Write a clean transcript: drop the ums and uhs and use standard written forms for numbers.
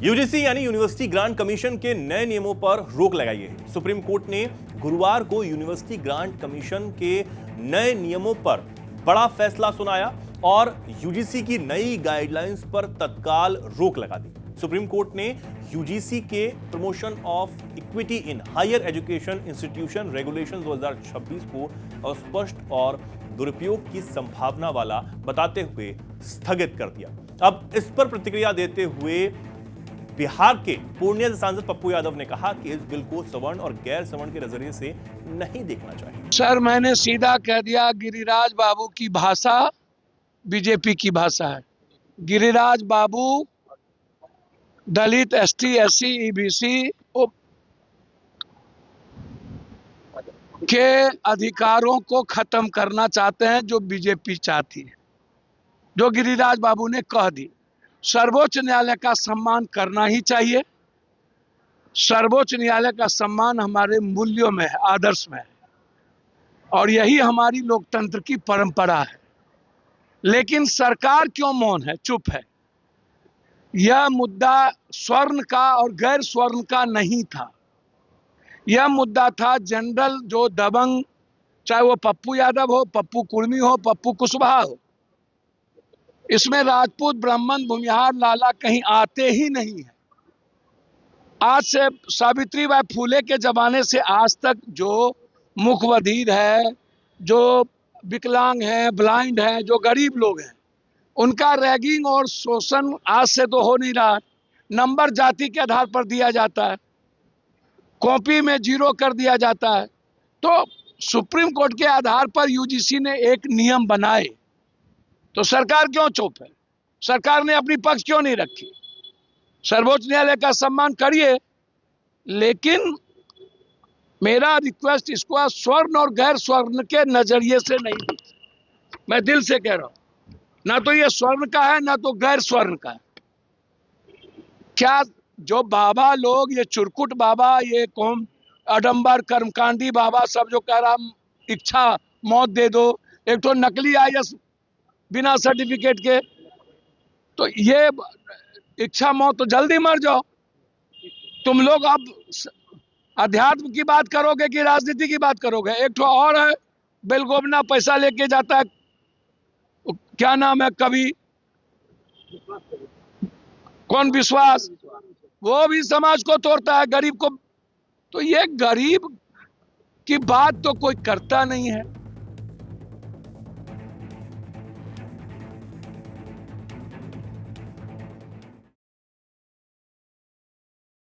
UGC यानी university grant commission के नए नियमों पर रोक लगाई है। सुप्रीम कोर्ट ने गुरुवार को यूनिवर्सिटी ग्रांट कमीशन के नए नियमों पर बड़ा फैसला सुनाया और यूजीसी की नई गाइडलाइंस पर तत्काल रोक लगा दी। सुप्रीम कोर्ट ने यूजीसी के promotion of equity in higher education institution regulation 2026 को अस्पष्ट और दुरुपयोग की संभावना वाला बताते हुए स्थगित कर दिया। अब इस पर प्रतिक्रिया देते हुए बिहार के पूर्णिया से सांसद पप्पू यादव ने कहा कि इस बिल को सवर्ण और गैर सवर्ण के नजरिए से नहीं देखना चाहिए। सर, मैंने सीधा कह दिया, गिरिराज बाबू की भाषा बीजेपी की भाषा है। गिरिराज बाबू दलित, एसटी, एससी, ईबीसी के अधिकारों को खत्म करना चाहते हैं, जो बीजेपी चाहती है, जो गिरिराज बाबू ने कह दी। सर्वोच्च न्यायालय का सम्मान करना ही चाहिए। सर्वोच्च न्यायालय का सम्मान हमारे मूल्यों में है, आदर्श में है, और यही हमारी लोकतंत्र की परंपरा है। लेकिन सरकार क्यों मौन है, चुप है? यह मुद्दा स्वर्ण का और गैर स्वर्ण का नहीं था। यह मुद्दा था जनरल जो दबंग, चाहे वो पप्पू यादव हो, पप्पू कुर्मी हो, पप्पू कुशवाहा हो, इसमें राजपूत, ब्राह्मण, भूमिहार, लाला कहीं आते ही नहीं है। आज से सावित्रीबाई फूले के जमाने से आज तक जो मुखबधिर है, जो विकलांग है, ब्लाइंड है, जो गरीब लोग हैं, उनका रैगिंग और शोषण आज से तो हो नहीं रहा। नंबर जाति के आधार पर दिया जाता है, कॉपी में 0 कर दिया जाता है। तो सुप्रीम कोर्ट के आधार पर यूजीसी ने एक नियम बनाए, तो सरकार क्यों चुप है? सरकार ने अपनी पक्ष क्यों नहीं रखी? सर्वोच्च न्यायालय का सम्मान करिए, लेकिन मेरा रिक्वेस्ट इसको स्वर्ण और गैर स्वर्ण के नजरिए से नहीं देखिए। मैं दिल से कह रहा हूं, ना तो ये स्वर्ण का है, ना तो गैर स्वर्ण का है। क्या जो बाबा लोग, ये चुरकुट बाबा, ये कौन अडम्बर कर्मकांडी बाबा सब जो कह रहा इच्छा मौत दे दो, एक तो नकली आईएएस बिना सर्टिफिकेट के, तो ये इच्छा मौत तो जल्दी मर जाओ। तुम लोग अब अध्यात्म की बात करोगे कि राजनीति की बात करोगे? एक तो और है, बेलगोबना पैसा लेके जाता है, क्या नाम है, कवि कौन, विश्वास, वो भी समाज को तोड़ता है, गरीब को। तो ये गरीब की बात तो कोई करता नहीं है।